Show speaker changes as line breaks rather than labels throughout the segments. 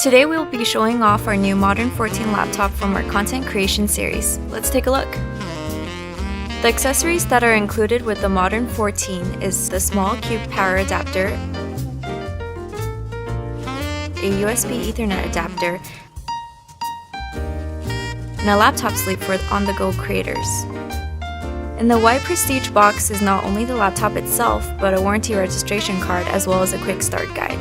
Today we will be showing off our new Modern 14 laptop from our content creation series. Let's take a look. The accessories that are included with the Modern 14 is the small cube power adapter, a USB Ethernet adapter, and a laptop sleeve for on-the-go creators. In the white Prestige box is not only the laptop itself, but a warranty registration card as well as a quick start guide.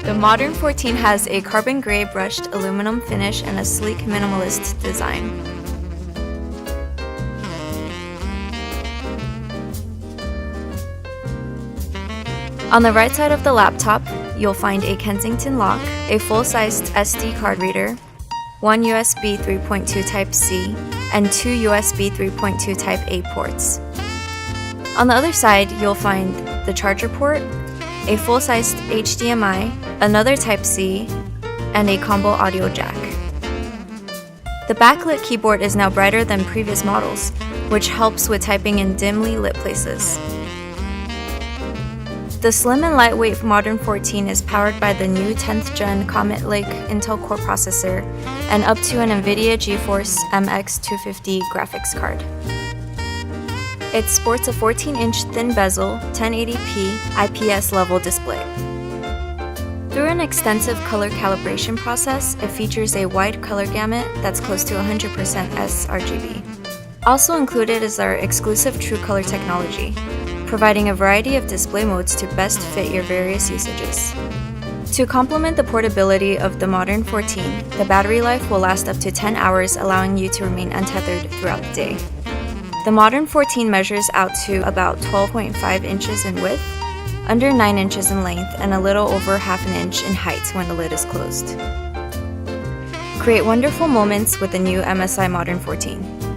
The Modern 14 has a carbon gray brushed aluminum finish and a sleek minimalist design. On the right side of the laptop, you'll find a Kensington lock, a full-sized SD card reader, one USB 3.2 Type-C, and two USB 3.2 Type-A ports. On the other side, you'll find the charger port, a full-sized HDMI, another Type-C, and a combo audio jack. The backlit keyboard is now brighter than previous models, which helps with typing in dimly lit places. The slim and lightweight Modern 14 is powered by the new 10th Gen Comet Lake Intel Core processor and up to an NVIDIA GeForce MX 250 graphics card. It sports a 14-inch thin bezel, 1080p IPS level display. Through an extensive color calibration process, it features a wide color gamut that's close to 100% sRGB. Also included is our exclusive True Color technology, providing a variety of display modes to best fit your various usages. To complement the portability of the Modern 14, the battery life will last up to 10 hours, allowing you to remain untethered throughout the day. The Modern 14 measures out to about 12.5 inches in width, under 9 inches in length, and a little over half an inch in height when the lid is closed. Create wonderful moments with the new MSI Modern 14.